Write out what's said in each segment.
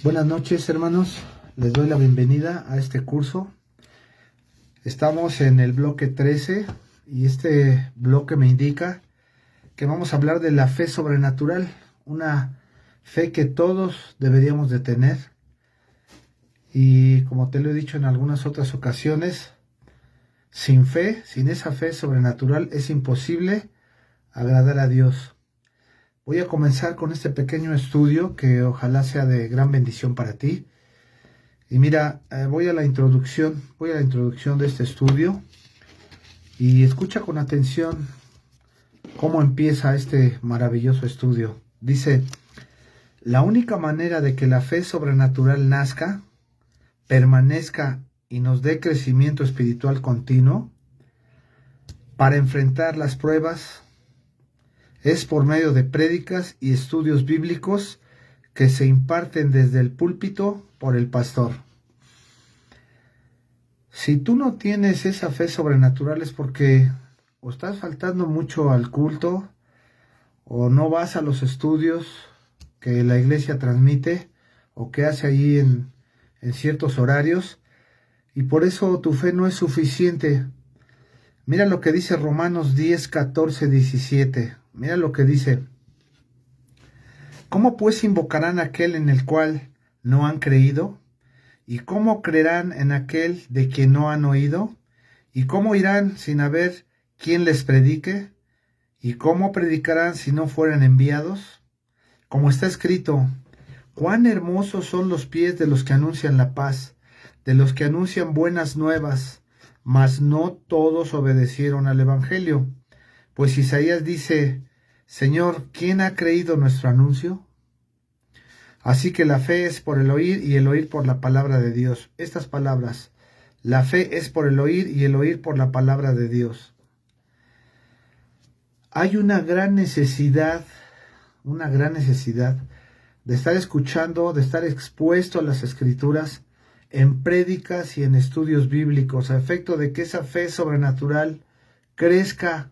Buenas noches, hermanos. Les doy la bienvenida a este curso. Estamos en el bloque 13 y este bloque me indica que vamos a hablar de la fe sobrenatural, una fe que todos deberíamos de tener. Y como te lo he dicho en algunas otras ocasiones, sin fe, sin esa fe sobrenatural, es imposible agradar a Dios. Voy a comenzar con este pequeño estudio que ojalá sea de gran bendición para ti. Y mira, voy a la introducción de este estudio y escucha con atención cómo empieza este maravilloso estudio. Dice: la única manera de que la fe sobrenatural nazca, permanezca y nos dé crecimiento espiritual continuo para enfrentar las pruebas es por medio de prédicas y estudios bíblicos que se imparten desde el púlpito por el pastor. Si tú no tienes esa fe sobrenatural es porque o estás faltando mucho al culto, o no vas a los estudios que la iglesia transmite o que hace allí en ciertos horarios, y por eso tu fe no es suficiente. Mira lo que dice Romanos 10, 14, 17. Mira lo que dice: ¿cómo pues invocarán a aquel en el cual no han creído? ¿Y cómo creerán en aquel de quien no han oído? ¿Y cómo irán sin haber quien les predique? ¿Y cómo predicarán si no fueran enviados? Como está escrito: cuán hermosos son los pies de los que anuncian la paz, de los que anuncian buenas nuevas, mas no todos obedecieron al evangelio. Pues Isaías dice: Señor, ¿quién ha creído nuestro anuncio? Así que la fe es por el oír y el oír por la palabra de Dios. Estas palabras: la fe es por el oír y el oír por la palabra de Dios. Hay una gran necesidad de estar escuchando, de estar expuesto a las Escrituras en prédicas y en estudios bíblicos, a efecto de que esa fe sobrenatural crezca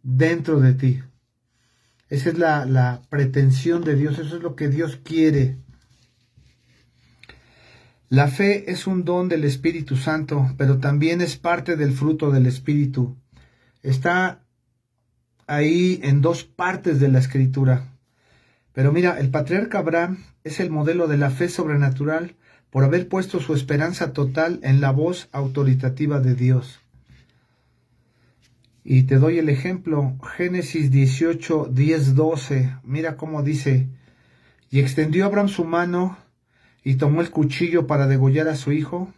dentro de ti. Esa es la pretensión de Dios, eso es lo que Dios quiere. La fe es un don del Espíritu Santo, pero también es parte del fruto del Espíritu. Está ahí en dos partes de la Escritura. Pero mira, el patriarca Abraham es el modelo de la fe sobrenatural por haber puesto su esperanza total en la voz autoritativa de Dios. Y te doy el ejemplo, Génesis 18, 10, 12. Mira cómo dice: y extendió Abraham su mano y tomó el cuchillo para degollar a su hijo.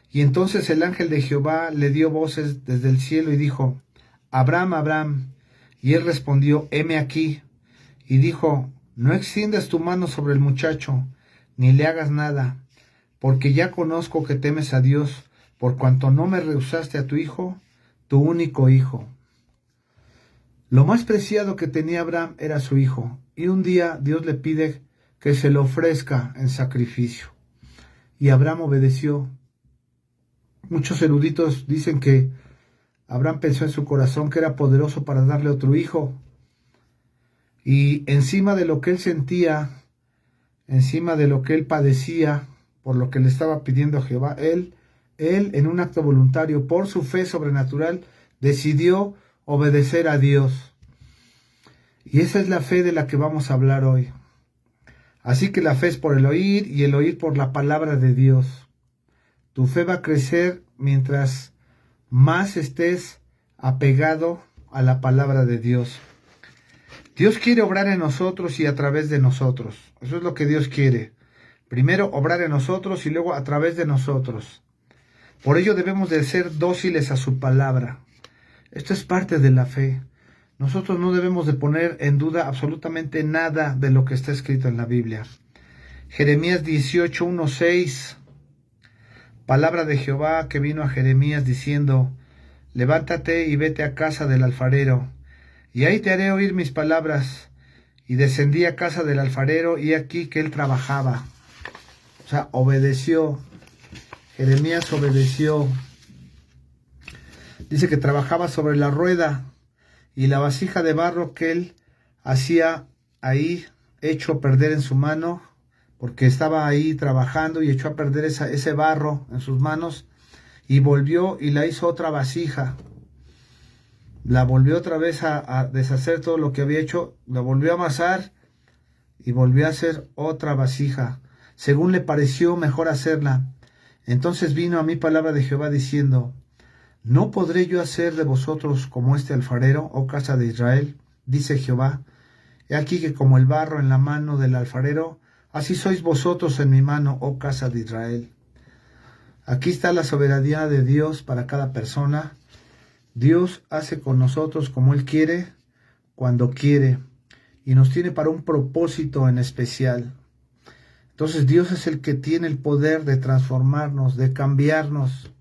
Y entonces el ángel de Jehová le dio voces desde el cielo y dijo: Abraham, Abraham. Y él respondió: heme aquí. Y dijo: no extiendas tu mano sobre el muchacho, ni le hagas nada, porque ya conozco que temes a Dios, por cuanto no me rehusaste a tu hijo, tu único hijo. Lo más preciado que tenía Abraham era su hijo, y un día Dios le pide que se lo ofrezca en sacrificio. Y Abraham obedeció. Muchos eruditos dicen que Abraham pensó en su corazón que era poderoso para darle otro hijo. Y encima de lo que él sentía, encima de lo que él padecía, por lo que le estaba pidiendo a Jehová, él en un acto voluntario, por su fe sobrenatural, decidió obedecer a Dios. Y esa es la fe de la que vamos a hablar hoy. Así que la fe es por el oír y el oír por la palabra de Dios. Tu fe va a crecer mientras más estés apegado a la palabra de Dios. Dios quiere obrar en nosotros y a través de nosotros. Eso es lo que Dios quiere. Primero obrar en nosotros y luego a través de nosotros. Por ello debemos de ser dóciles a su palabra. Esto es parte de la fe. Nosotros no debemos de poner en duda absolutamente nada de lo que está escrito en la Biblia. Jeremías 18, 1, 6. Palabra de Jehová que vino a Jeremías diciendo: levántate y vete a casa del alfarero, y ahí te haré oír mis palabras. Y descendí a casa del alfarero, y aquí que él trabajaba. O sea, obedeció. Jeremías obedeció. Dice que trabajaba sobre la rueda, y la vasija de barro que él hacía ahí, hecho perder en su mano, porque estaba ahí trabajando y echó a perder ese barro en sus manos y volvió y la hizo otra vasija. La volvió otra vez a deshacer todo lo que había hecho, la volvió a amasar y volvió a hacer otra vasija, según le pareció mejor hacerla. Entonces vino a mí palabra de Jehová diciendo: ¿No podré yo hacer de vosotros como este alfarero, oh casa de Israel? Dice Jehová: He aquí que como el barro en la mano del alfarero, así sois vosotros en mi mano, oh casa de Israel. Aquí está la soberanía de Dios para cada persona. Dios hace con nosotros como Él quiere, cuando quiere, y nos tiene para un propósito en especial. Entonces Dios es el que tiene el poder de transformarnos, de cambiarnos.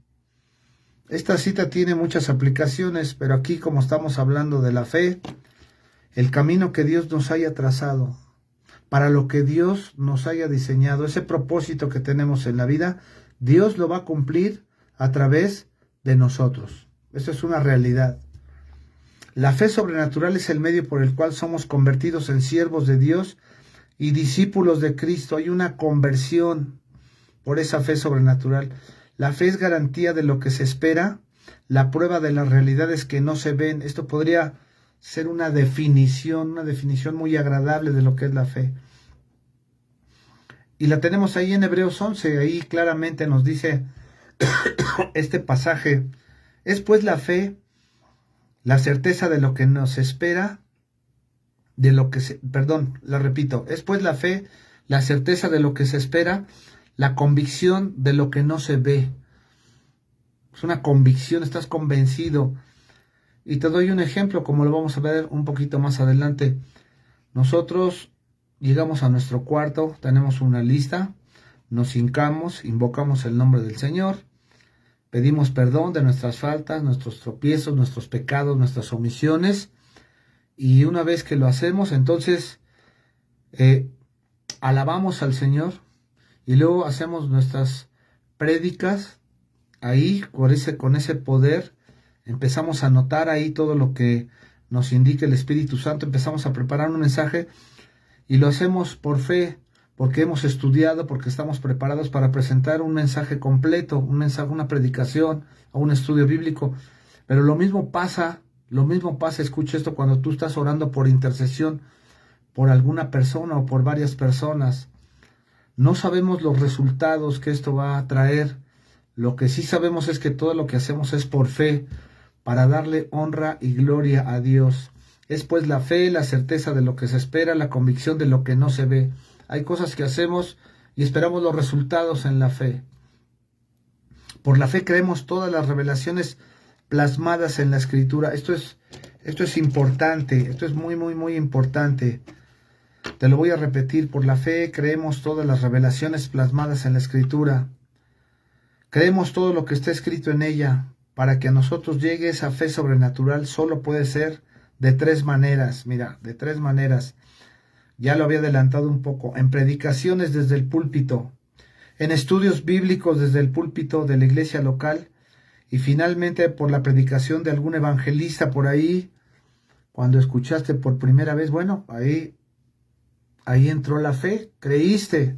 Esta cita tiene muchas aplicaciones, pero aquí, como estamos hablando de la fe, el camino que Dios nos haya trazado, para lo que Dios nos haya diseñado, ese propósito que tenemos en la vida, Dios lo va a cumplir a través de nosotros. Eso es una realidad. La fe sobrenatural es el medio por el cual somos convertidos en siervos de Dios y discípulos de Cristo. Hay una conversión por esa fe sobrenatural. La fe es garantía de lo que se espera, la prueba de las realidades que no se ven. Esto podría ser una definición muy agradable de lo que es la fe. Y la tenemos ahí en Hebreos 11, ahí claramente nos dice este pasaje: es pues la fe, la certeza de lo que nos espera, es pues la fe, la certeza de lo que se espera, la convicción de lo que no se ve. Es una convicción, estás convencido. Y te doy un ejemplo, como lo vamos a ver un poquito más adelante. Nosotros llegamos a nuestro cuarto, tenemos una lista, nos hincamos, invocamos el nombre del Señor, pedimos perdón de nuestras faltas, nuestros tropiezos, nuestros pecados, nuestras omisiones, y una vez que lo hacemos, entonces alabamos al Señor, y luego hacemos nuestras prédicas, ahí con ese poder, empezamos a anotar ahí todo lo que nos indica el Espíritu Santo, empezamos a preparar un mensaje, y lo hacemos por fe, porque hemos estudiado, porque estamos preparados para presentar un mensaje completo, un mensaje, una predicación, o un estudio bíblico. Pero lo mismo pasa, escucha esto, cuando tú estás orando por intercesión por alguna persona o por varias personas. No sabemos los resultados que esto va a traer. Lo que sí sabemos es que todo lo que hacemos es por fe, para darle honra y gloria a Dios. Es pues la fe, la certeza de lo que se espera, la convicción de lo que no se ve. Hay cosas que hacemos y esperamos los resultados en la fe. Por la fe creemos todas las revelaciones plasmadas en la Escritura. Esto es importante, esto es muy, muy, muy importante. Te lo voy a repetir: por la fe creemos todas las revelaciones plasmadas en la Escritura. Creemos todo lo que está escrito en ella. Para que a nosotros llegue esa fe sobrenatural, solo puede ser de tres maneras. Mira, de tres maneras. Ya lo había adelantado un poco. En predicaciones desde el púlpito, en estudios bíblicos desde el púlpito de la iglesia local, y finalmente por la predicación de algún evangelista por ahí, cuando escuchaste por primera vez. Bueno, ahí entró la fe, creíste.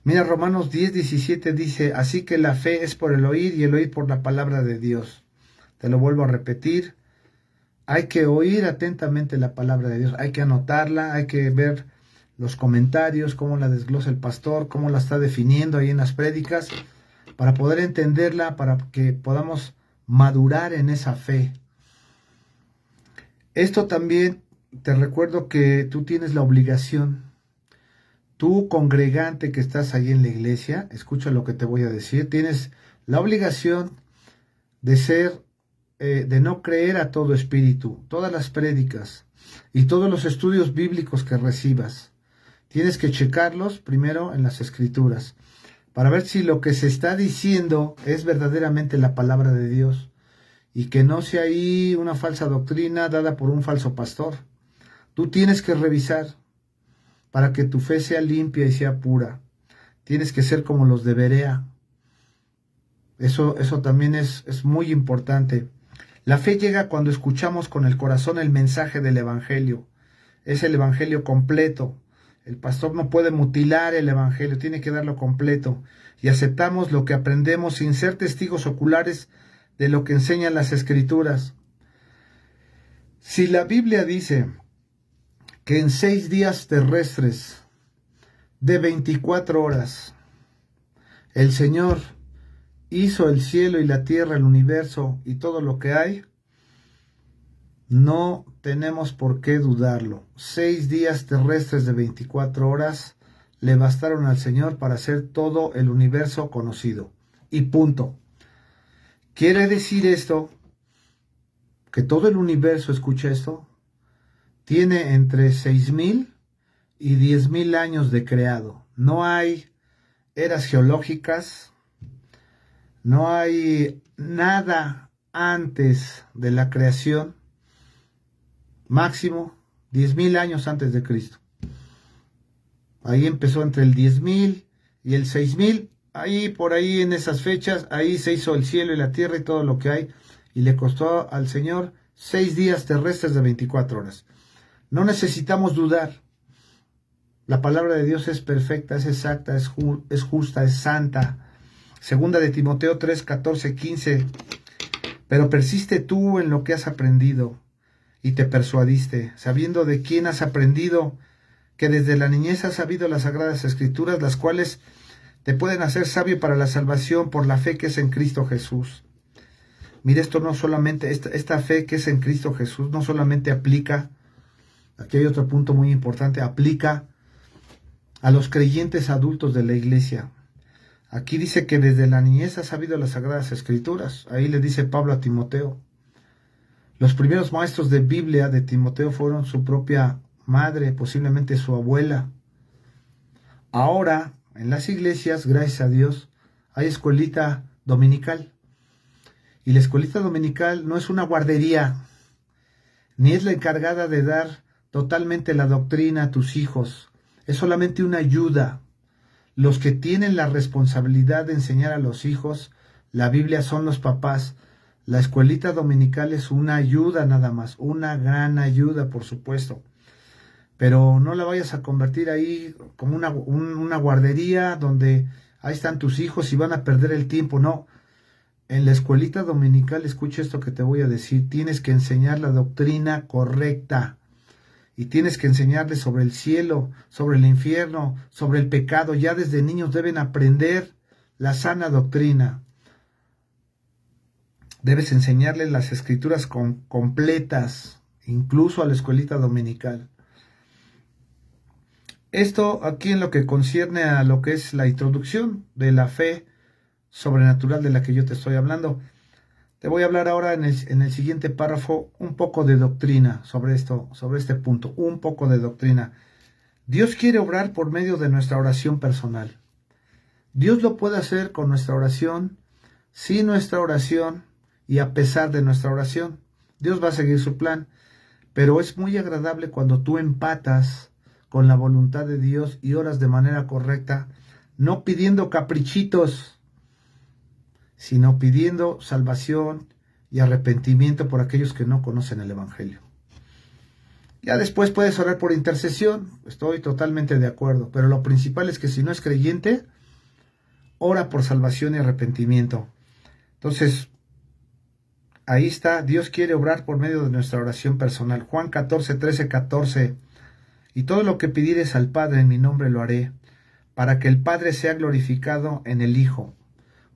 Mira, Romanos 10:17 dice: así que la fe es por el oír, y el oír por la palabra de Dios. Te lo vuelvo a repetir: hay que oír atentamente la palabra de Dios, hay que anotarla, hay que ver los comentarios, cómo la desglosa el pastor, cómo la está definiendo ahí en las prédicas, para poder entenderla, para que podamos madurar en esa fe. Esto también te recuerdo que tú tienes la obligación, tú congregante que estás ahí en la iglesia, escucha lo que te voy a decir, tienes la obligación de no creer a todo espíritu, todas las prédicas y todos los estudios bíblicos que recibas. Tienes que checarlos primero en las Escrituras, para ver si lo que se está diciendo es verdaderamente la palabra de Dios, y que no sea ahí una falsa doctrina dada por un falso pastor. Tú tienes que revisar para que tu fe sea limpia y sea pura. Tienes que ser como los de Berea. Eso también es muy importante. La fe llega cuando escuchamos con el corazón el mensaje del Evangelio. Es el Evangelio completo, El pastor no puede mutilar el evangelio, tiene que darlo completo. Y aceptamos lo que aprendemos sin ser testigos oculares de lo que enseñan las escrituras. Si la Biblia dice que en 6 días terrestres de 24 horas el Señor hizo el cielo y la tierra, el universo y todo lo que hay, no tenemos por qué dudarlo. 6 días terrestres de 24 horas le bastaron al Señor para hacer todo el universo conocido. Y punto. Quiere decir esto, que todo el universo, escucha esto, tiene entre 6,000 y 10,000 años de creado. No hay eras geológicas, no hay nada antes de la creación. Máximo 10,000 años antes de Cristo. Ahí empezó entre el 10,000 y el 6,000. Ahí, por ahí, en esas fechas, ahí se hizo el cielo y la tierra y todo lo que hay. Y le costó al Señor 6 días terrestres de 24 horas. No necesitamos dudar. La palabra de Dios es perfecta, es exacta, es justa, es santa. Segunda de Timoteo 3, 14, 15. Pero persiste tú en lo que has aprendido y te persuadiste, sabiendo de quién has aprendido, que desde la niñez has sabido las sagradas escrituras, las cuales te pueden hacer sabio para la salvación por la fe que es en Cristo Jesús. Mire, esto no solamente, esta fe que es en Cristo Jesús no solamente aplica, aquí hay otro punto muy importante, aplica a los creyentes adultos de la iglesia. Aquí dice que desde la niñez has sabido las sagradas escrituras. Ahí le dice Pablo a Timoteo. Los primeros maestros de Biblia de Timoteo fueron su propia madre, posiblemente su abuela. Ahora, en las iglesias, gracias a Dios, hay escuelita dominical. Y la escuelita dominical no es una guardería, ni es la encargada de dar totalmente la doctrina a tus hijos. Es solamente una ayuda. Los que tienen la responsabilidad de enseñar a los hijos la Biblia son los papás. La escuelita dominical es una ayuda nada más, una gran ayuda, por supuesto. Pero no la vayas a convertir ahí como una guardería donde ahí están tus hijos y van a perder el tiempo. No, en la escuelita dominical, escucha esto que te voy a decir, tienes que enseñar la doctrina correcta. Y tienes que enseñarles sobre el cielo, sobre el infierno, sobre el pecado. Ya desde niños deben aprender la sana doctrina. Debes enseñarles las escrituras completas, incluso a la escuelita dominical. Esto aquí en lo que concierne a lo que es la introducción de la fe sobrenatural de la que yo te estoy hablando. Te voy a hablar ahora en el siguiente párrafo un poco de doctrina sobre esto, sobre este punto, un poco de doctrina. Dios quiere obrar por medio de nuestra oración personal. Dios lo puede hacer con nuestra oración, sin nuestra oración y a pesar de nuestra oración. Dios va a seguir su plan, pero es muy agradable cuando tú empatas con la voluntad de Dios y oras de manera correcta, no pidiendo caprichitos, sino pidiendo salvación y arrepentimiento por aquellos que no conocen el Evangelio. Ya después puedes orar por intercesión, estoy totalmente de acuerdo, pero lo principal es que si no es creyente, ora por salvación y arrepentimiento. Entonces, ahí está, Dios quiere obrar por medio de nuestra oración personal. Juan 14, 13, 14. Y todo lo que pidieres al Padre en mi nombre lo haré, para que el Padre sea glorificado en el Hijo.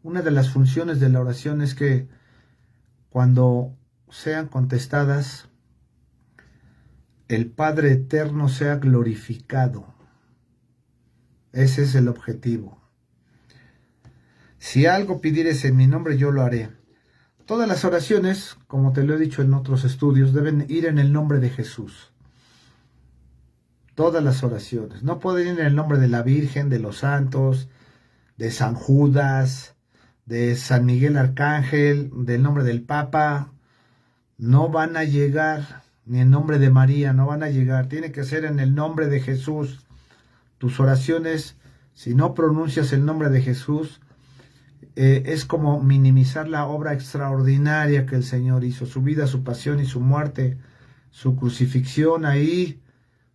Una de las funciones de la oración es que cuando sean contestadas, el Padre eterno sea glorificado. Ese es el objetivo. Si algo pidieres en mi nombre, yo lo haré. Todas las oraciones, como te lo he dicho en otros estudios, deben ir en el nombre de Jesús. Todas las oraciones. No pueden ir en el nombre de la Virgen, de los santos, de San Judas, de San Miguel Arcángel, del nombre del Papa. No van a llegar, ni en nombre de María, no van a llegar. Tiene que ser en el nombre de Jesús. Tus oraciones, si no pronuncias el nombre de Jesús, es como minimizar la obra extraordinaria que el Señor hizo. Su vida, su pasión y su muerte, su crucifixión ahí,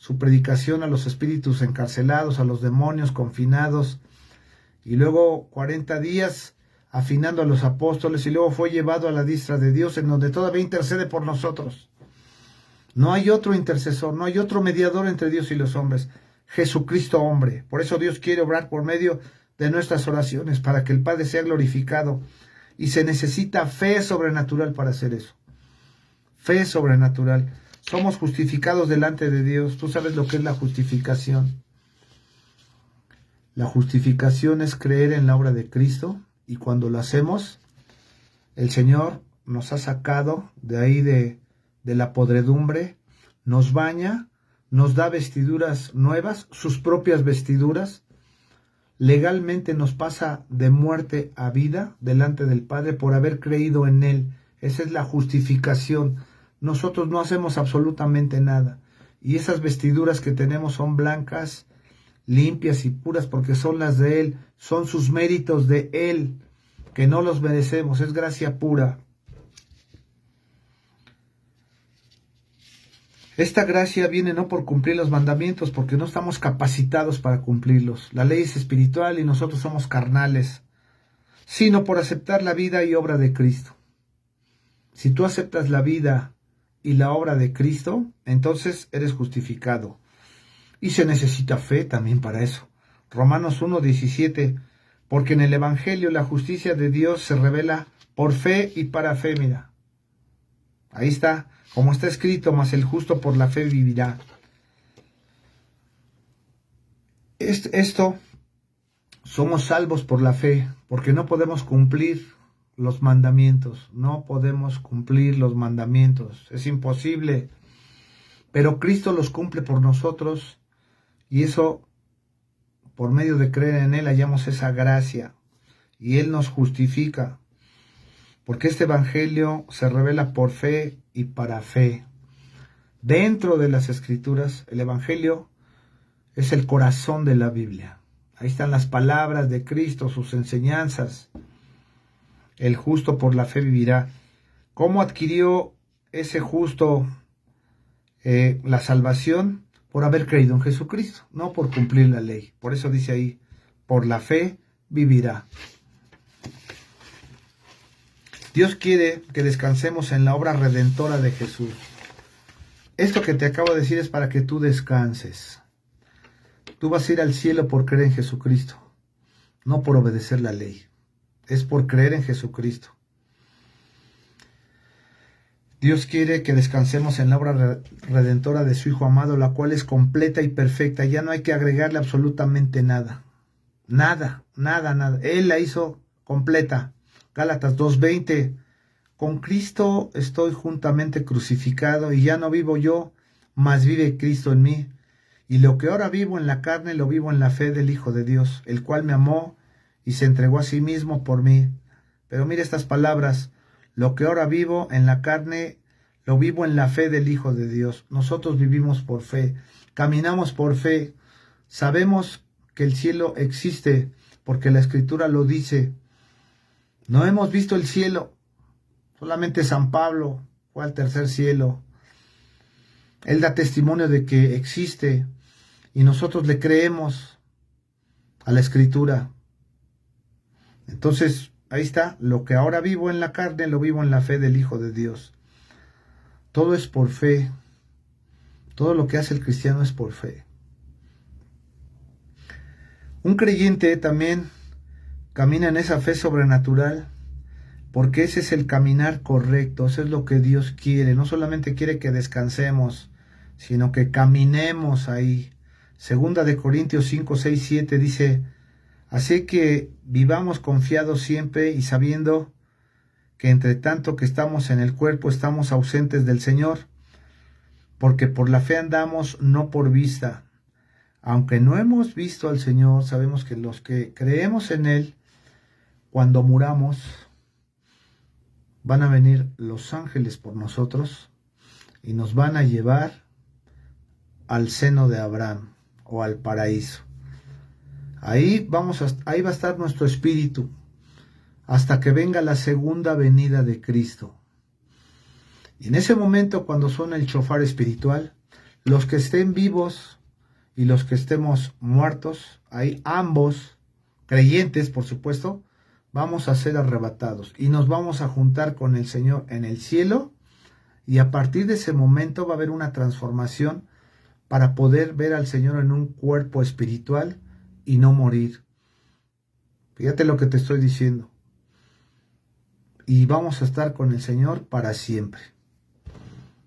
su predicación a los espíritus encarcelados, a los demonios confinados, y luego 40 días afinando a los apóstoles, y luego fue llevado a la diestra de Dios, en donde todavía intercede por nosotros. No hay otro intercesor, no hay otro mediador entre Dios y los hombres, Jesucristo hombre. Por eso Dios quiere obrar por medio de nuestras oraciones, para que el Padre sea glorificado, y se necesita fe sobrenatural para hacer eso. Fe sobrenatural. Somos justificados delante de Dios. Tú sabes lo que es la justificación. La justificación es creer en la obra de Cristo, y cuando lo hacemos, el Señor nos ha sacado de ahí de la podredumbre, nos baña, nos da vestiduras nuevas, sus propias vestiduras, legalmente nos pasa de muerte a vida delante del Padre por haber creído en Él. Esa es la justificación. Nosotros no hacemos absolutamente nada, y esas vestiduras que tenemos son blancas, limpias y puras, porque son las de Él, son sus méritos de Él, que no los merecemos, es gracia pura. Esta gracia viene no por cumplir los mandamientos, porque no estamos capacitados para cumplirlos. La ley es espiritual y nosotros somos carnales, sino por aceptar la vida y obra de Cristo. Si tú aceptas la vida y la obra de Cristo, entonces eres justificado. Y se necesita fe también para eso. Romanos 1:17, porque en el Evangelio la justicia de Dios se revela por fe y para fe, mira. Ahí está, como está escrito, mas el justo por la fe vivirá. Esto, somos salvos por la fe, porque no podemos cumplir los mandamientos, no podemos cumplir los mandamientos, es imposible, pero Cristo los cumple por nosotros, y eso, por medio de creer en Él, hallamos esa gracia, y Él nos justifica, porque este Evangelio se revela por fe y para fe. Dentro de las Escrituras, el Evangelio es el corazón de la Biblia. Ahí están las palabras de Cristo, sus enseñanzas. El justo por la fe vivirá. ¿Cómo adquirió ese justo la salvación? Por haber creído en Jesucristo, no por cumplir la ley. Por eso dice ahí, por la fe vivirá. Dios quiere que descansemos en la obra redentora de Jesús. Esto que te acabo de decir es para que tú descanses. Tú vas a ir al cielo por creer en Jesucristo, no por obedecer la ley. Es por creer en Jesucristo. Dios quiere que descansemos en la obra redentora de su Hijo amado, la cual es completa y perfecta. Ya no hay que agregarle absolutamente nada. Nada. Él la hizo completa. Gálatas 2:20. Con Cristo estoy juntamente crucificado, y ya no vivo yo, mas vive Cristo en mí. Y lo que ahora vivo en la carne, lo vivo en la fe del Hijo de Dios, el cual me amó y se entregó a sí mismo por mí. Pero mire estas palabras: lo que ahora vivo en la carne, lo vivo en la fe del Hijo de Dios. Nosotros vivimos por fe, caminamos por fe, sabemos que el cielo existe, porque la Escritura lo dice. No hemos visto el cielo, solamente San Pablo fue al tercer cielo. Él da testimonio de que existe, y nosotros le creemos a la Escritura. Entonces, ahí está, lo que ahora vivo en la carne, lo vivo en la fe del Hijo de Dios. Todo es por fe. Todo lo que hace el cristiano es por fe. Un creyente también camina en esa fe sobrenatural, porque ese es el caminar correcto, eso es lo que Dios quiere. No solamente quiere que descansemos, sino que caminemos ahí. Segunda de Corintios 5, 6, 7 dice: así que vivamos confiados siempre y sabiendo que entre tanto que estamos en el cuerpo estamos ausentes del Señor, porque por la fe andamos, no por vista. Aunque no hemos visto al Señor, sabemos que los que creemos en Él, cuando muramos, van a venir los ángeles por nosotros y nos van a llevar al seno de Abraham o al paraíso. Ahí va a estar nuestro espíritu hasta que venga la segunda venida de Cristo. Y en ese momento, cuando suena el shofar espiritual, Los que estén vivos y los que estemos muertos, ahí ambos, creyentes por supuesto, vamos a ser arrebatados y nos vamos a juntar con el Señor en el cielo, y a partir de ese momento va a haber una transformación para poder ver al Señor en un cuerpo espiritual y no morir. Fíjate lo que te estoy diciendo. Y vamos a estar con el Señor para siempre.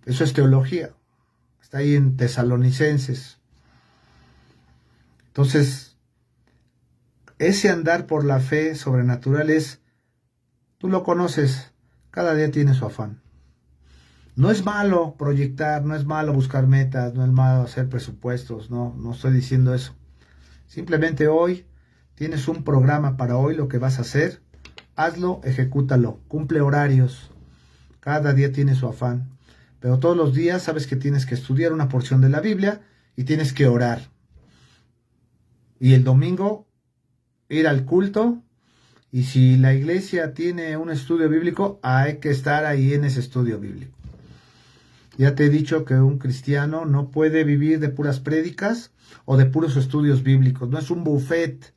Eso es teología. Está ahí en Tesalonicenses. Entonces, ese andar por la fe sobrenatural es, tú lo conoces, cada día tiene su afán. No es malo proyectar, no es malo buscar metas, no es malo hacer presupuestos, no estoy diciendo eso. Simplemente hoy tienes un programa para hoy, lo que vas a hacer, hazlo, ejecútalo, cumple horarios. Cada día tiene su afán, pero todos los días sabes que tienes que estudiar una porción de la Biblia y tienes que orar. Y el domingo ir al culto, y si la iglesia tiene un estudio bíblico, hay que estar ahí en ese estudio bíblico. Ya te he dicho que un cristiano no puede vivir de puras prédicas o de puros estudios bíblicos. No es un buffet.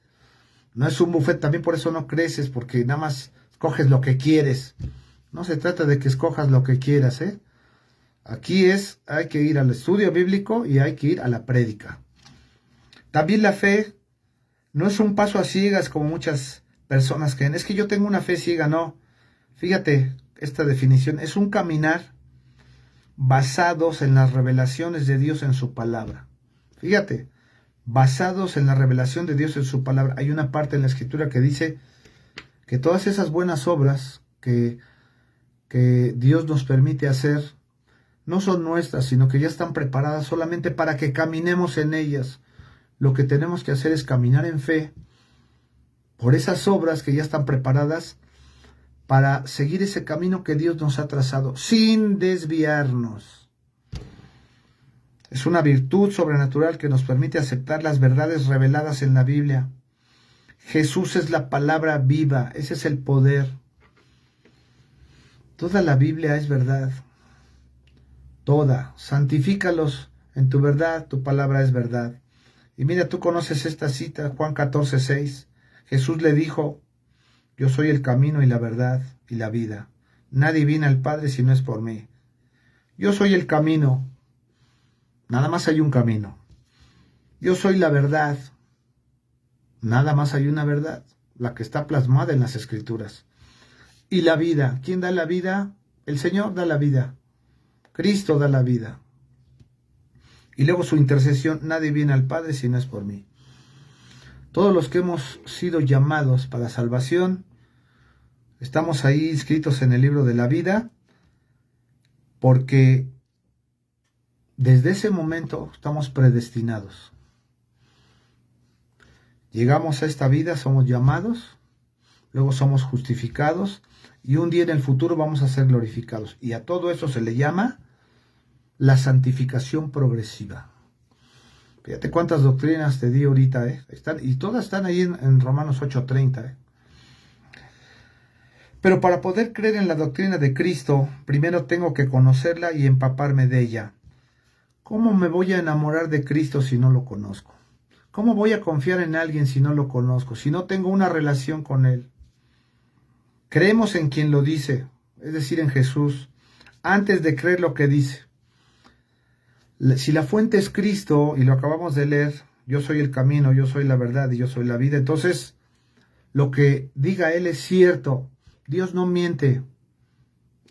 No es un buffet. También por eso no creces, porque nada más escoges lo que quieres. No se trata de que escojas lo que quieras, ¿eh? Aquí hay que ir al estudio bíblico y hay que ir a la prédica. También la fe no es un paso a ciegas como muchas personas creen. Es que yo tengo una fe ciega, no. Fíjate, esta definición es un caminar basados en las revelaciones de Dios en su palabra. Fíjate, basados en la revelación de Dios en su palabra. Hay una parte en la Escritura que dice que todas esas buenas obras que Dios nos permite hacer no son nuestras, sino que ya están preparadas solamente para que caminemos en ellas. Lo que tenemos que hacer es caminar en fe por esas obras que ya están preparadas para seguir ese camino que Dios nos ha trazado, sin desviarnos. Es una virtud sobrenatural que nos permite aceptar las verdades reveladas en la Biblia. Jesús es la palabra viva, ese es el poder. Toda la Biblia es verdad. Toda. Santifícalos en tu verdad, tu palabra es verdad. Y mira, tú conoces esta cita, Juan 14:6. Jesús le dijo: yo soy el camino y la verdad y la vida. Nadie viene al Padre si no es por mí. Yo soy el camino. Nada más hay un camino. Yo soy la verdad. Nada más hay una verdad, la que está plasmada en las Escrituras. Y la vida. ¿Quién da la vida? El Señor da la vida. Cristo da la vida. Y luego su intercesión: nadie viene al Padre si no es por mí. Todos los que hemos sido llamados para salvación, estamos ahí inscritos en el libro de la vida, porque desde ese momento estamos predestinados. Llegamos a esta vida, somos llamados, luego somos justificados, y un día en el futuro vamos a ser glorificados. Y a todo eso se le llama la santificación progresiva. Fíjate cuántas doctrinas te di ahorita, y todas están ahí en Romanos 8:30, Pero para poder creer en la doctrina de Cristo, primero tengo que conocerla y empaparme de ella. ¿Cómo me voy a enamorar de Cristo si no lo conozco? ¿Cómo voy a confiar en alguien si no lo conozco, si no tengo una relación con Él? Creemos en quien lo dice, es decir, en Jesús, antes de creer lo que dice. Si la fuente es Cristo, y lo acabamos de leer, yo soy el camino, yo soy la verdad y yo soy la vida, entonces lo que diga Él es cierto. Dios no miente.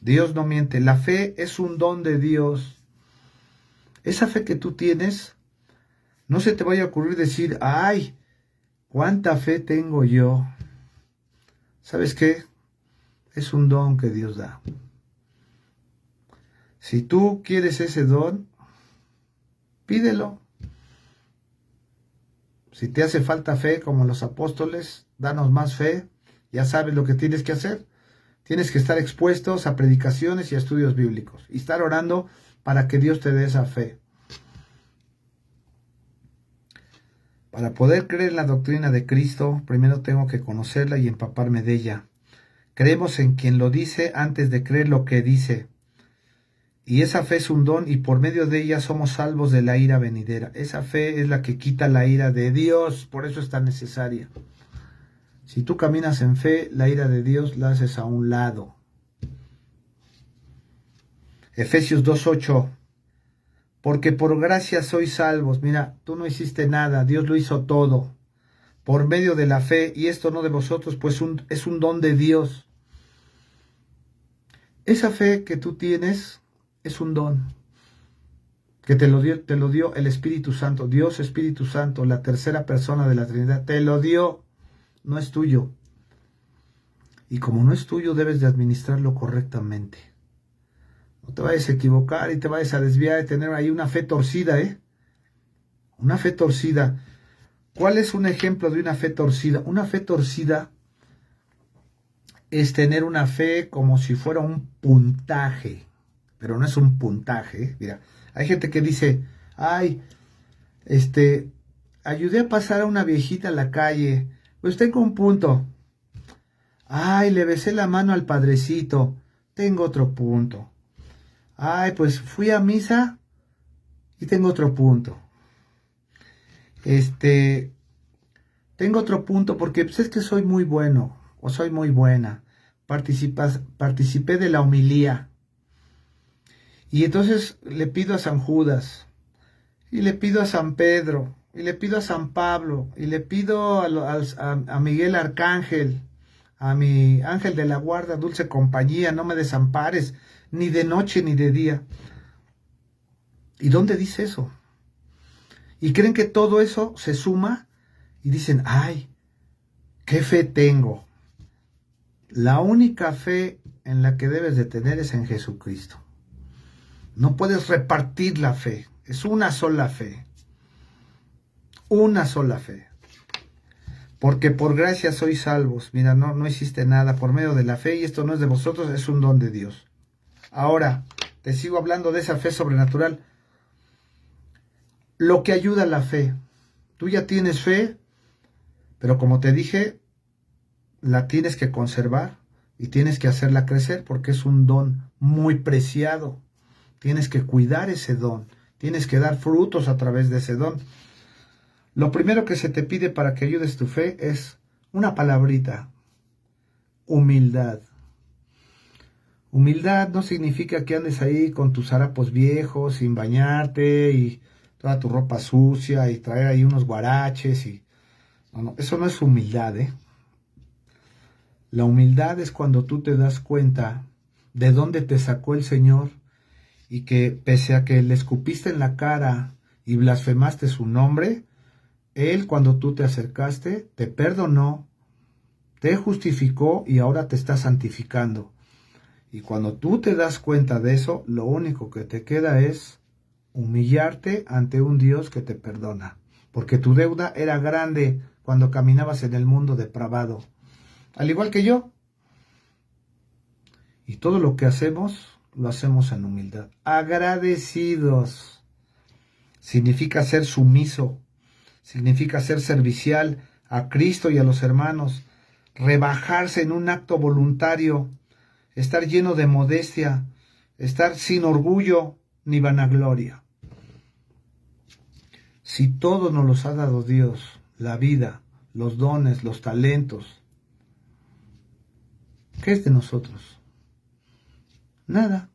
Dios no miente. La fe es un don de Dios. Esa fe que tú tienes, no se te vaya a ocurrir decir: ay, ¿cuánta fe tengo yo? ¿Sabes qué? Es un don que Dios da. Si tú quieres ese don, pídelo. Si te hace falta fe como los apóstoles, danos más fe. Ya sabes lo que tienes que hacer. Tienes que estar expuestos a predicaciones y a estudios bíblicos y estar orando para que Dios te dé esa fe. Para poder creer en la doctrina de Cristo, primero tengo que conocerla y empaparme de ella. Creemos en quien lo dice antes de creer lo que dice. Y esa fe es un don y por medio de ella somos salvos de la ira venidera. Esa fe es la que quita la ira de Dios, por eso es tan necesaria. Si tú caminas en fe, la ira de Dios la haces a un lado. Efesios 2:8. Porque por gracia sois salvos. Mira, tú no hiciste nada, Dios lo hizo todo. Por medio de la fe, y esto no de vosotros, pues es un don de Dios. Esa fe que tú tienes es un don que te lo dio el Espíritu Santo, Dios Espíritu Santo, la tercera persona de la Trinidad, te lo dio, no es tuyo. Y como no es tuyo, debes de administrarlo correctamente. No te vayas a equivocar y te vayas a desviar y tener ahí una fe torcida, Una fe torcida. ¿Cuál es un ejemplo de una fe torcida? Una fe torcida es tener una fe como si fuera un puntaje, pero no es un puntaje. Mira, hay gente que dice, ay, ayudé a pasar a una viejita a la calle, pues tengo un punto. Ay, le besé la mano al padrecito, tengo otro punto. Ay, pues fui a misa y tengo otro punto. Tengo otro punto porque pues, es que soy muy bueno o soy muy buena. Participé de la homilía. Y entonces le pido a San Judas, y le pido a San Pedro, y le pido a San Pablo, y le pido a Miguel Arcángel, a mi ángel de la guarda, dulce compañía, no me desampares, ni de noche ni de día. ¿Y dónde dice eso? Y creen que todo eso se suma y dicen, ay, qué fe tengo. La única fe en la que debes de tener es en Jesucristo. No puedes repartir la fe, es una sola fe. Una sola fe. Porque por gracia sois salvos. Mira, no hiciste nada por medio de la fe y esto no es de vosotros, es un don de Dios. Ahora, te sigo hablando de esa fe sobrenatural. Lo que ayuda a la fe. Tú ya tienes fe, pero como te dije, la tienes que conservar y tienes que hacerla crecer porque es un don muy preciado. Tienes que cuidar ese don, tienes que dar frutos a través de ese don. Lo primero que se te pide para que ayudes tu fe es una palabrita: humildad. Humildad no significa que andes ahí con tus harapos viejos, sin bañarte y toda tu ropa sucia y traer ahí unos guaraches. No, eso no es humildad, La humildad es cuando tú te das cuenta de dónde te sacó el Señor y que pese a que le escupiste en la cara y blasfemaste su nombre, Él cuando tú te acercaste te perdonó, te justificó y ahora te está santificando. Y cuando tú te das cuenta de eso, lo único que te queda es humillarte ante un Dios que te perdona. Porque tu deuda era grande cuando caminabas en el mundo depravado. Al igual que yo. Y todo lo que hacemos, lo hacemos en humildad. Agradecidos. Significa ser sumiso. Significa ser servicial a Cristo y a los hermanos. Rebajarse en un acto voluntario. Estar lleno de modestia. Estar sin orgullo ni vanagloria. Si todo nos los ha dado Dios, la vida, los dones, los talentos, ¿qué es de nosotros? Nada.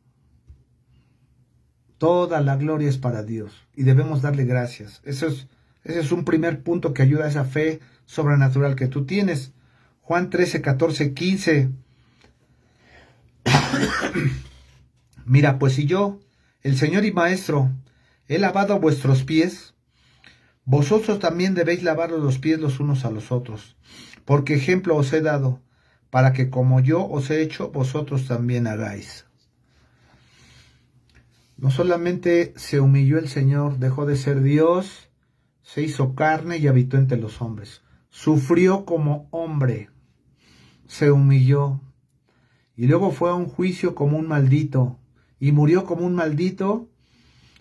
Toda la gloria es para Dios y debemos darle gracias. Ese es un primer punto que ayuda a esa fe sobrenatural que tú tienes. Juan 13, 14, 15. Mira, pues si yo, el Señor y Maestro, he lavado vuestros pies, vosotros también debéis lavaros los pies los unos a los otros, porque ejemplo os he dado, para que como yo os he hecho, vosotros también hagáis. No solamente se humilló el Señor, dejó de ser Dios, se hizo carne y habitó entre los hombres. Sufrió como hombre, se humilló, y luego fue a un juicio como un maldito, y murió como un maldito,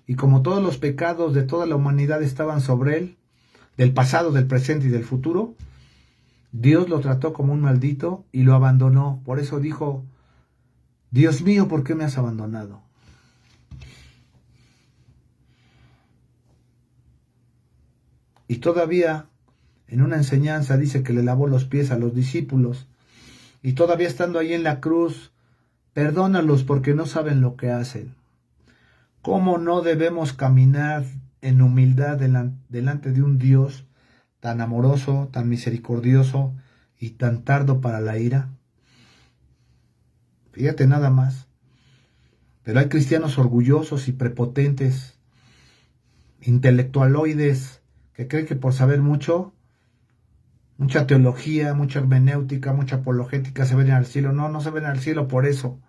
y como todos los pecados de toda la humanidad estaban sobre él, del pasado, del presente y del futuro, Dios lo trató como un maldito y lo abandonó. Por eso dijo, Dios mío, ¿por qué me has abandonado? Y todavía en una enseñanza dice que le lavó los pies a los discípulos. Y todavía estando ahí en la cruz, perdónalos porque no saben lo que hacen. ¿Cómo no debemos caminar en humildad delante de un Dios tan amoroso, tan misericordioso y tan tardo para la ira? Fíjate nada más. Pero hay cristianos orgullosos y prepotentes, intelectualoides, que creen que por saber mucha teología, mucha hermenéutica, mucha apologética, se ven al cielo. No, no se ven al cielo por eso.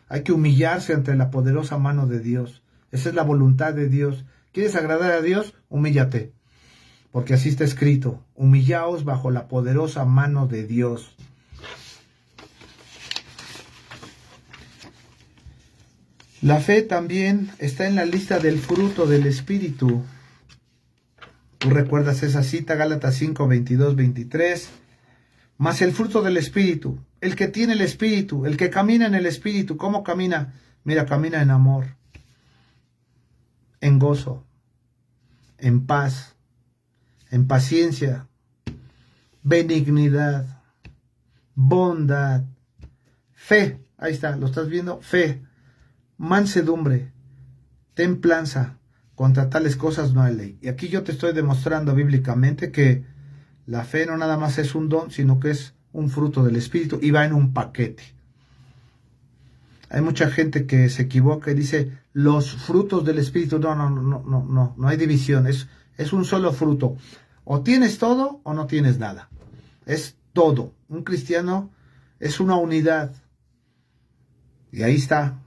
Hay que humillarse ante la poderosa mano de Dios. Esa es la voluntad de Dios. ¿Quieres agradar a Dios? Humíllate. Porque así está escrito. Humillaos bajo la poderosa mano de Dios. La fe también está en la lista del fruto del Espíritu. Tú recuerdas esa cita, Gálatas 5, 22, 23. Mas el fruto del Espíritu, el que tiene el Espíritu, el que camina en el Espíritu, ¿cómo camina? Mira, camina en amor, en gozo, en paz, en paciencia, benignidad, bondad, fe. Ahí está, ¿lo estás viendo? Fe, mansedumbre, templanza. Contra tales cosas no hay ley. Y aquí yo te estoy demostrando bíblicamente que la fe no nada más es un don, sino que es un fruto del Espíritu y va en un paquete. Hay mucha gente que se equivoca y dice los frutos del Espíritu. No hay división. Es un solo fruto. O tienes todo o no tienes nada. Es todo. Un cristiano es una unidad. Y ahí está.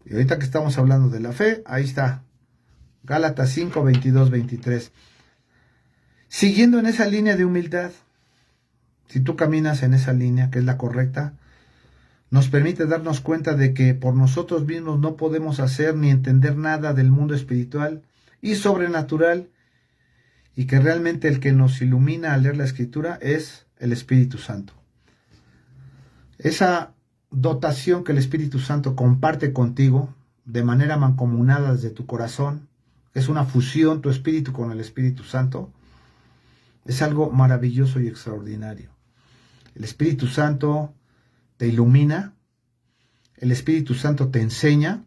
Y ahorita que estamos hablando de la fe, ahí está. Gálatas 5, 22, 23. Siguiendo en esa línea de humildad, si tú caminas en esa línea, que es la correcta, nos permite darnos cuenta de que por nosotros mismos no podemos hacer ni entender nada del mundo espiritual y sobrenatural, y que realmente el que nos ilumina al leer la Escritura es el Espíritu Santo. Esa dotación que el Espíritu Santo comparte contigo de manera mancomunada desde tu corazón, es una fusión tu espíritu con el Espíritu Santo, es algo maravilloso y extraordinario. El Espíritu Santo te ilumina, el Espíritu Santo te enseña,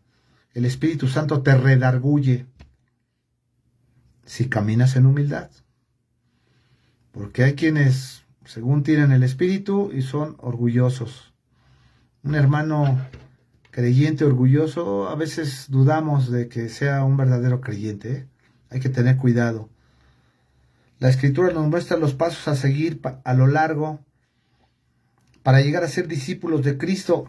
el Espíritu Santo te redarguye si caminas en humildad. Porque hay quienes, según tienen el Espíritu, y son orgullosos. Un hermano creyente orgulloso, a veces dudamos de que sea un verdadero creyente, ¿eh? Hay que tener cuidado. La Escritura nos muestra los pasos a seguir a lo largo para llegar a ser discípulos de Cristo.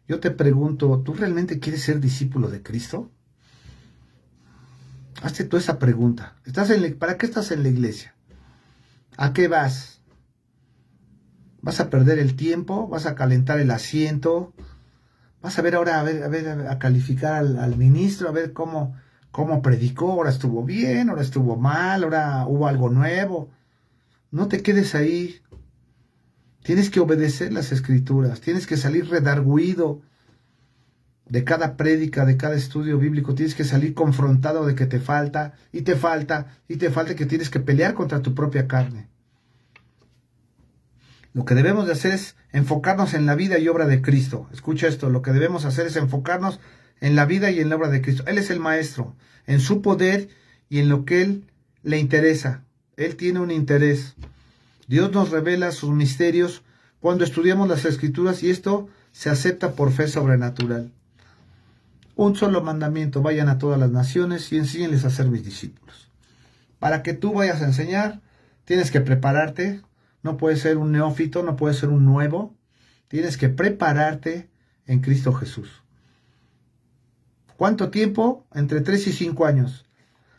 Yo te pregunto, ¿tú realmente quieres ser discípulo de Cristo? Hazte tú esa pregunta. ¿Para qué estás en la iglesia? ¿A qué vas? ¿Vas a perder el tiempo? ¿Vas a calentar el asiento? ¿Vas a ver ahora, a calificar al ministro, a ver cómo predicó? Ahora estuvo bien, ahora estuvo mal, ahora hubo algo nuevo. No te quedes ahí. Tienes que obedecer las Escrituras. Tienes que salir redarguido de cada prédica, de cada estudio bíblico. Tienes que salir confrontado de que te falta, y te falta, y te falta, que tienes que pelear contra tu propia carne. Lo que debemos de hacer es enfocarnos en la vida y obra de Cristo. Escucha esto, lo que debemos hacer es enfocarnos en la vida y en la obra de Cristo. Él es el Maestro, en su poder y en lo que Él le interesa. Él tiene un interés. Dios nos revela sus misterios cuando estudiamos las Escrituras, y esto se acepta por fe sobrenatural. Un solo mandamiento: vayan a todas las naciones y enséñenles a ser mis discípulos. Para que tú vayas a enseñar, tienes que prepararte. No puedes ser un neófito, no puedes ser un nuevo. Tienes que prepararte en Cristo Jesús. ¿Cuánto tiempo? Entre 3 y 5 años.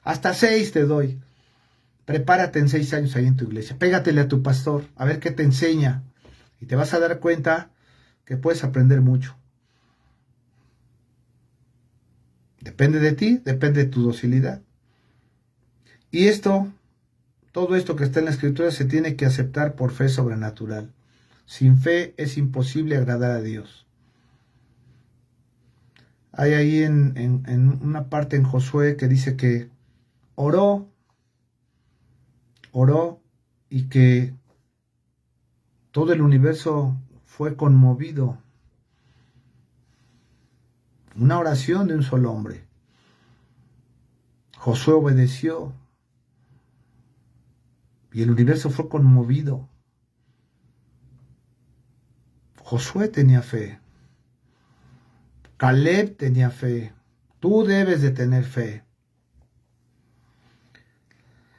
Hasta 6 te doy. Prepárate en 6 años ahí en tu iglesia. Pégatele a tu pastor, a ver qué te enseña. Y te vas a dar cuenta que puedes aprender mucho. Depende de ti, depende de tu docilidad. Y todo esto que está en la Escritura se tiene que aceptar por fe sobrenatural. Sin fe es imposible agradar a Dios. Hay ahí en una parte en Josué que dice que oró oró y que todo el universo fue conmovido. Una oración de un solo hombre. Josué obedeció y el universo fue conmovido. Josué tenía fe. Caleb tenía fe. Tú debes de tener fe.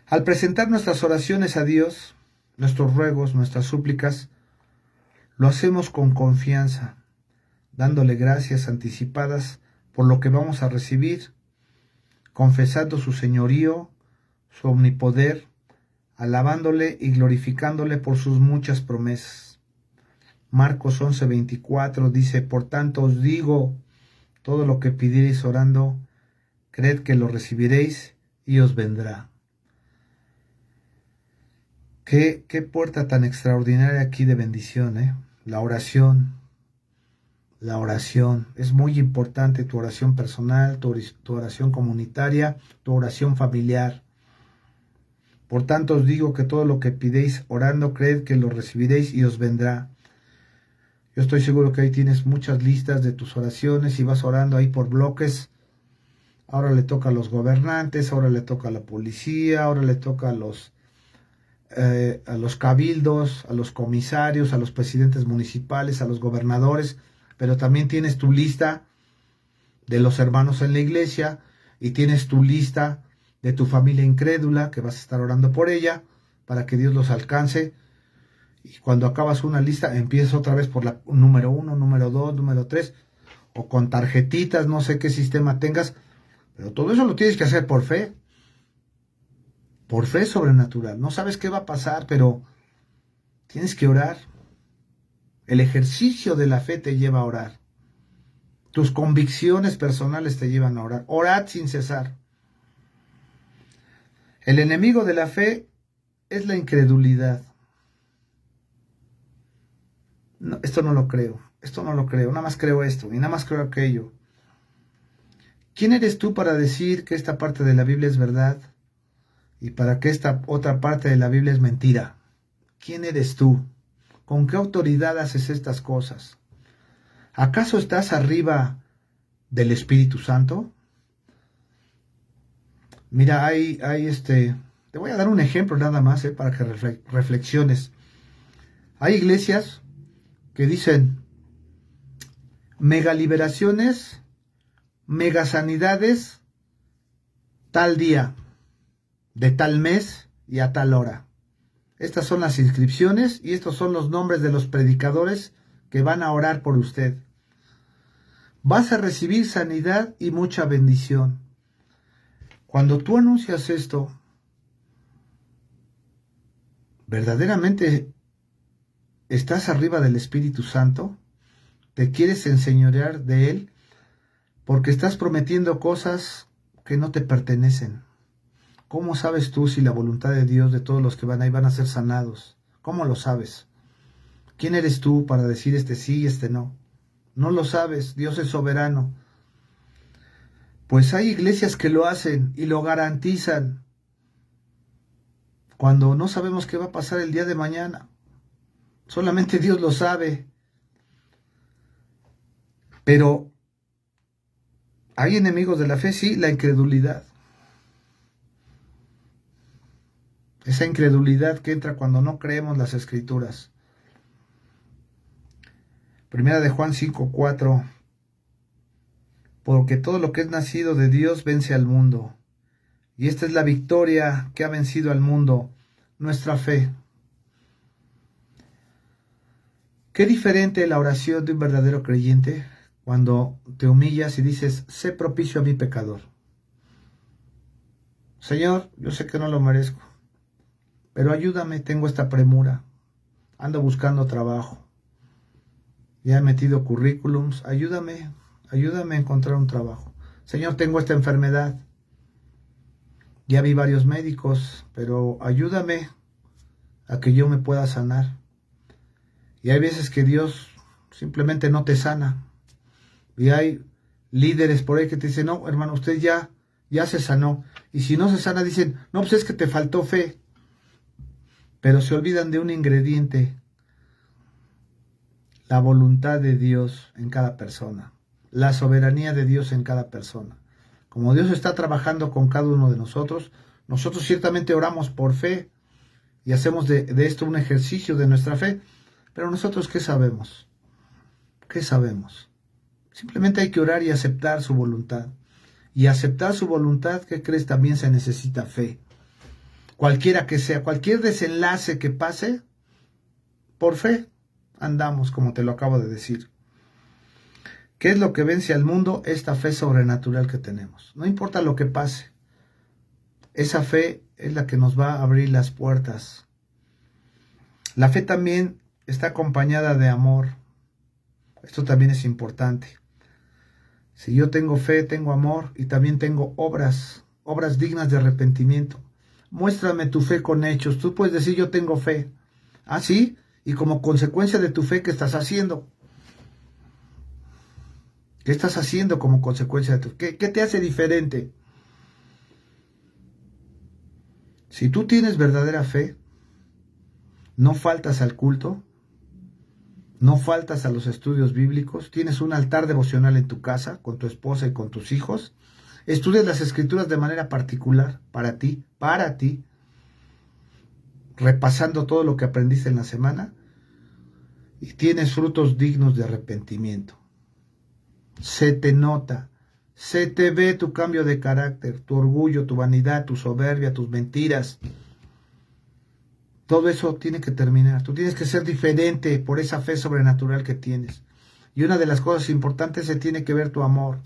Al presentar nuestras oraciones a Dios, nuestros ruegos, nuestras súplicas, lo hacemos con confianza, dándole gracias anticipadas por lo que vamos a recibir, confesando su señorío, su omnipoder, alabándole y glorificándole por sus muchas promesas. Marcos 11:24 dice: por tanto os digo, todo lo que pidiereis orando, creed que lo recibiréis y os vendrá. Qué puerta tan extraordinaria aquí de bendición, ¿eh? La oración. Es muy importante, tu oración personal, tu oración comunitaria, tu oración familiar. Por tanto os digo que todo lo que pidéis orando, creed que lo recibiréis y os vendrá. Yo estoy seguro que ahí tienes muchas listas de tus oraciones y vas orando ahí por bloques. Ahora le toca a los gobernantes, ahora le toca a la policía, ahora le toca a los cabildos, a los comisarios, a los presidentes municipales, a los gobernadores, pero también tienes tu lista de los hermanos en la iglesia y tienes tu lista de tu familia incrédula que vas a estar orando por ella para que Dios los alcance. Y cuando acabas una lista, empiezas otra vez por la número 1, número 2, número 3, o con tarjetitas, no sé qué sistema tengas, pero todo eso lo tienes que hacer por fe sobrenatural. No sabes qué va a pasar, pero tienes que orar. El ejercicio de la fe te lleva a orar. Tus convicciones personales te llevan a orar. Orad sin cesar. El enemigo de la fe es la incredulidad. No, esto no lo creo, nada más creo esto y nada más creo aquello. ¿Quién eres tú para decir que esta parte de la Biblia es verdad y para que esta otra parte de la Biblia es mentira? ¿Quién eres tú? ¿Con qué autoridad haces estas cosas? ¿Acaso estás arriba del Espíritu Santo? Mira, te voy a dar un ejemplo nada más, para que reflexiones. Hay iglesias que dicen mega liberaciones, mega sanidades, tal día, de tal mes y a tal hora. Estas son las inscripciones y estos son los nombres de los predicadores que van a orar por usted. Vas a recibir sanidad y mucha bendición. Cuando tú anuncias esto, verdaderamente estás arriba del Espíritu Santo, te quieres enseñorear de Él, porque estás prometiendo cosas que no te pertenecen. ¿Cómo sabes tú si la voluntad de Dios de todos los que van ahí van a ser sanados? ¿Cómo lo sabes? ¿Quién eres tú para decir este sí y este no? No lo sabes, Dios es soberano. Pues hay iglesias que lo hacen y lo garantizan cuando no sabemos qué va a pasar el día de mañana. Solamente Dios lo sabe. Pero hay enemigos de la fe, sí, la incredulidad. Esa incredulidad que entra cuando no creemos las Escrituras. Primera de Juan 5:4. Porque todo lo que es nacido de Dios vence al mundo. Y esta es la victoria que ha vencido al mundo, nuestra fe. Qué diferente la oración de un verdadero creyente cuando te humillas y dices: sé propicio a mi pecador. Señor, yo sé que no lo merezco, pero ayúdame, tengo esta premura, ando buscando trabajo, ya he metido currículums, ayúdame a encontrar un trabajo. Señor, tengo esta enfermedad, ya vi varios médicos, pero ayúdame a que yo me pueda sanar. Y hay veces que Dios simplemente no te sana. Y hay líderes por ahí que te dicen: no, hermano, usted ya se sanó. Y si no se sana, dicen: no, pues es que te faltó fe. pero se olvidan de un ingrediente: la voluntad de Dios en cada persona, la soberanía de Dios en cada persona. Como Dios está trabajando con cada uno de nosotros, nosotros ciertamente oramos por fe y hacemos de esto un ejercicio de nuestra fe, pero nosotros ¿qué sabemos? ¿Qué sabemos? Simplemente hay que orar y aceptar su voluntad. Y aceptar su voluntad, ¿qué crees? También se necesita fe. Cualquiera que sea, cualquier desenlace que pase, por fe andamos, como te lo acabo de decir. ¿Qué es lo que vence al mundo? Esta fe sobrenatural que tenemos. No importa lo que pase, esa fe es la que nos va a abrir las puertas. La fe también está acompañada de amor. Esto también es importante. Si yo tengo fe, tengo amor y también tengo obras dignas de arrepentimiento. Muéstrame tu fe con hechos. Tú puedes decir yo tengo fe. ¿Ah, sí? Y como consecuencia de tu fe, ¿qué estás haciendo? ¿Qué estás haciendo como consecuencia de tu fe? ¿Qué te hace diferente? Si tú tienes verdadera fe, no faltas al culto, no faltas a los estudios bíblicos, tienes un altar devocional en tu casa con tu esposa y con tus hijos, estudias las escrituras de manera particular para ti, repasando todo lo que aprendiste en la semana y tienes frutos dignos de arrepentimiento. Se te nota, se te ve tu cambio de carácter, tu orgullo, tu vanidad, tu soberbia, tus mentiras. Todo eso tiene que terminar. Tú tienes que ser diferente por esa fe sobrenatural que tienes. Y una de las cosas importantes se tiene que ver tu amor.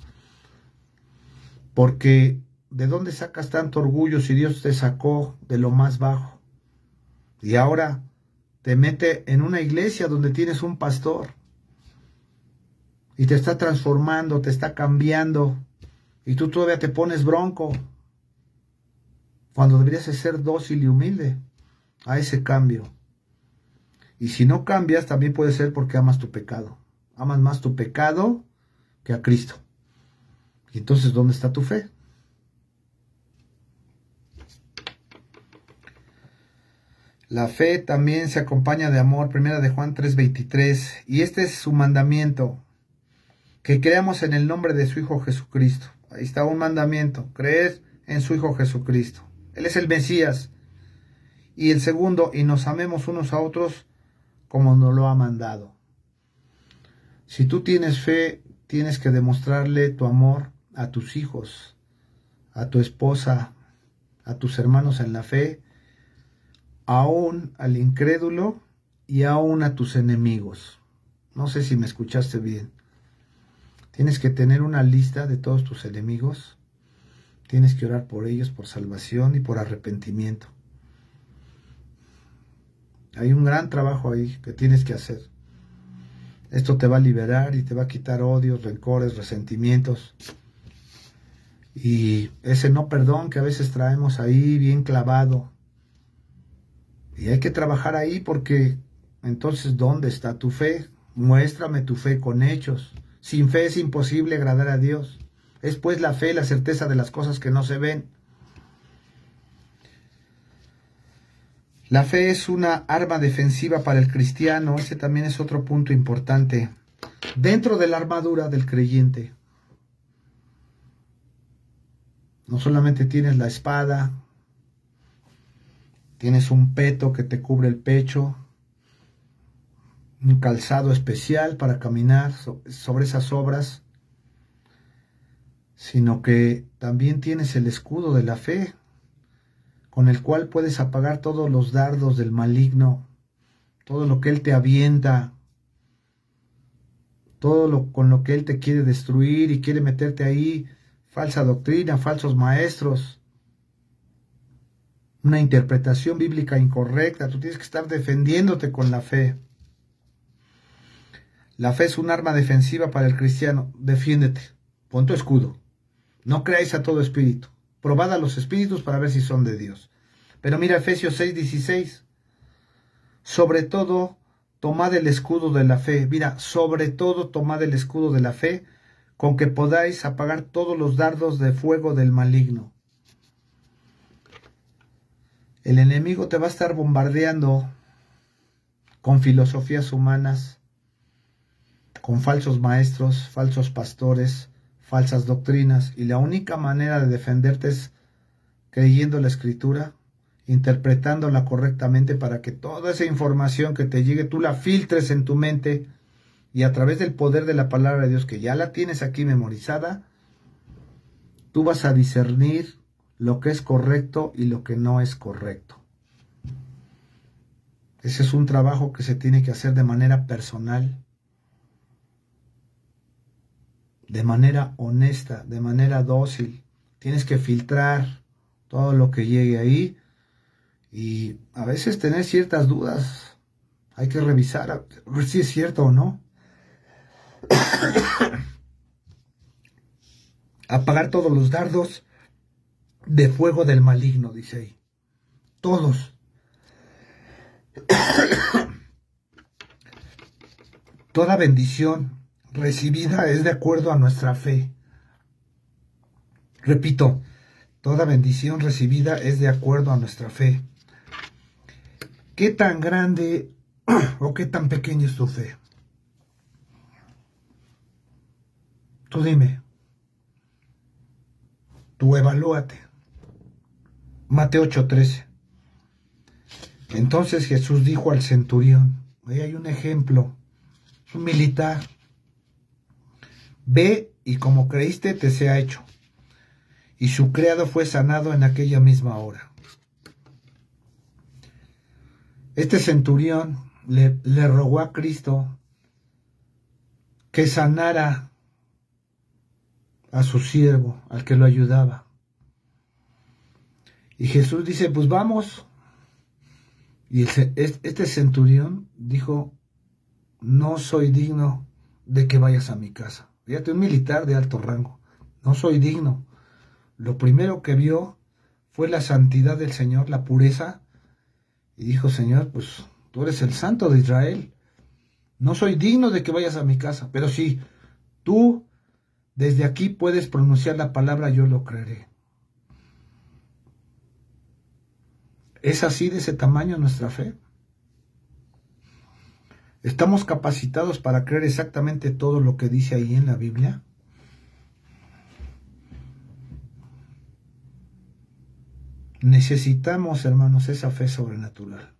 Porque ¿de dónde sacas tanto orgullo si Dios te sacó de lo más bajo? Y ahora te mete en una iglesia donde tienes un pastor. Y te está transformando, te está cambiando. Y tú todavía te pones bronco. Cuando deberías ser dócil y humilde a ese cambio. Y si no cambias, también puede ser porque amas tu pecado. Amas más tu pecado que a Cristo. Y entonces, ¿dónde está tu fe? La fe también se acompaña de amor. Primera de Juan 3:23. Y este es su mandamiento: que creamos en el nombre de su Hijo Jesucristo. Ahí está un mandamiento: creer en su Hijo Jesucristo. Él es el Mesías. Y el segundo, y nos amemos unos a otros como nos lo ha mandado. Si tú tienes fe, tienes que demostrarle tu amor a tus hijos, a tu esposa, a tus hermanos en la fe, aún al incrédulo y aún a tus enemigos. No sé si me escuchaste bien. Tienes que tener una lista de todos tus enemigos. Tienes que orar por ellos, por salvación y por arrepentimiento. Hay un gran trabajo ahí que tienes que hacer. Esto te va a liberar y te va a quitar odios, rencores, resentimientos. Y ese no perdón que a veces traemos ahí bien clavado. Y hay que trabajar ahí porque entonces ¿dónde está tu fe? Muéstrame tu fe con hechos. Sin fe es imposible agradar a Dios. Es pues la fe, la certeza de las cosas que no se ven. La fe es una arma defensiva para el cristiano. Ese también es otro punto importante. Dentro de la armadura del creyente, no solamente tienes la espada, tienes un peto que te cubre el pecho, un calzado especial para caminar sobre esas obras, sino que también tienes el escudo de la fe, con el cual puedes apagar todos los dardos del maligno, todo lo que él te avienta, con lo que él te quiere destruir y quiere meterte ahí, falsa doctrina, falsos maestros, una interpretación bíblica incorrecta. Tú tienes que estar defendiéndote con la fe. La fe es un arma defensiva para el cristiano. Defiéndete, pon tu escudo. No creáis a todo espíritu. Probad a los espíritus para ver si son de Dios. Pero mira Efesios 6:16. Sobre todo, tomad el escudo de la fe. Mira, sobre todo, tomad el escudo de la fe, con que podáis apagar todos los dardos de fuego del maligno. El enemigo te va a estar bombardeando con filosofías humanas, con falsos maestros, falsos pastores, falsas doctrinas, y la única manera de defenderte es creyendo la Escritura, interpretándola correctamente para que toda esa información que te llegue tú la filtres en tu mente y a través del poder de la palabra de Dios, que ya la tienes aquí memorizada, tú vas a discernir lo que es correcto y lo que no es correcto. Ese es un trabajo que se tiene que hacer de manera personal, de manera honesta, de manera dócil. Tienes que filtrar todo lo que llegue ahí y a veces tener ciertas dudas. Hay que revisar a ver si es cierto o no. Apagar todos los dardos de fuego del maligno, dice ahí. Todos. Toda bendición recibida es de acuerdo a nuestra fe. Repito, toda bendición recibida es de acuerdo a nuestra fe. ¿Qué tan grande o qué tan pequeña es tu fe? Tú dime. Tú evalúate. Mateo 8:13. Entonces Jesús dijo al centurión, ahí hay un ejemplo, es un militar, ve y como creíste te sea hecho. Y su criado fue sanado en aquella misma hora. Este centurión le rogó a Cristo que sanara a su siervo, al que lo ayudaba. Y Jesús dice, pues vamos. Y este centurión dijo, no soy digno de que vayas a mi casa. Fíjate, un militar de alto rango, no soy digno. Lo primero que vio fue la santidad del Señor, la pureza, y dijo, Señor, pues tú eres el Santo de Israel. No soy digno de que vayas a mi casa, pero si tú desde aquí puedes pronunciar la palabra, yo lo creeré. ¿Es así de ese tamaño nuestra fe? ¿Estamos capacitados para creer exactamente todo lo que dice ahí en la Biblia? Necesitamos, hermanos, esa fe sobrenatural.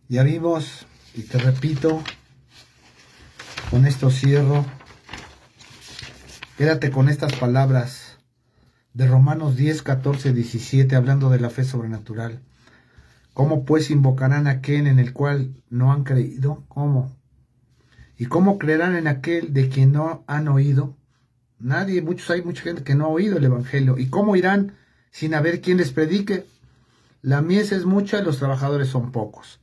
Ya vimos, y te repito, con esto cierro, quédate con estas palabras de Romanos 10, 14, 17, hablando de la fe sobrenatural. ¿Cómo pues invocarán a aquel en el cual no han creído? ¿Cómo? ¿Y cómo creerán en aquel de quien no han oído? Nadie, hay mucha gente que no ha oído el Evangelio. ¿Y cómo irán sin haber quien les predique? La mies es mucha y los trabajadores son pocos.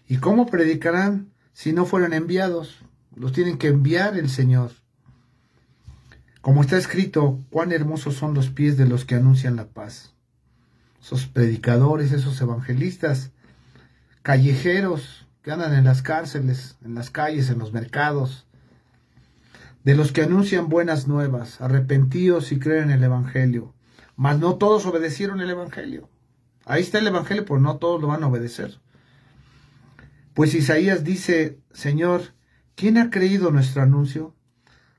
¿Y cómo predicarán si no fueran enviados? Los tienen que enviar el Señor. Como está escrito, cuán hermosos son los pies de los que anuncian la paz. Esos predicadores, esos evangelistas, callejeros que andan en las cárceles, en las calles, en los mercados, de los que anuncian buenas nuevas, arrepentíos y creen en el Evangelio. Mas no todos obedecieron el Evangelio. Ahí está el Evangelio, pero no todos lo van a obedecer. Pues Isaías dice, Señor, ¿quién ha creído nuestro anuncio?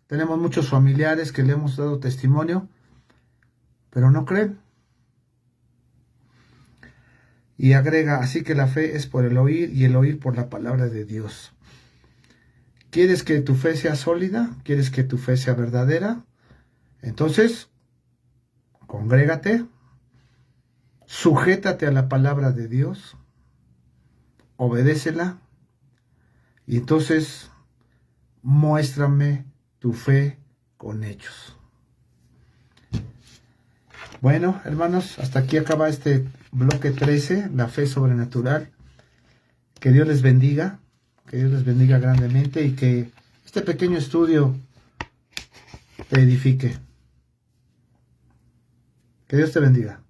Tenemos muchos familiares que le hemos dado testimonio, pero no creen. Y agrega, así que la fe es por el oír y el oír por la palabra de Dios. ¿Quieres que tu fe sea sólida? ¿Quieres que tu fe sea verdadera? Entonces, congrégate, sujétate a la palabra de Dios, obedécela, y entonces muéstrame tu fe con hechos. Bueno, hermanos, hasta aquí acaba este bloque 13, la fe sobrenatural. Que Dios les bendiga grandemente y que este pequeño estudio te edifique. Que Dios te bendiga.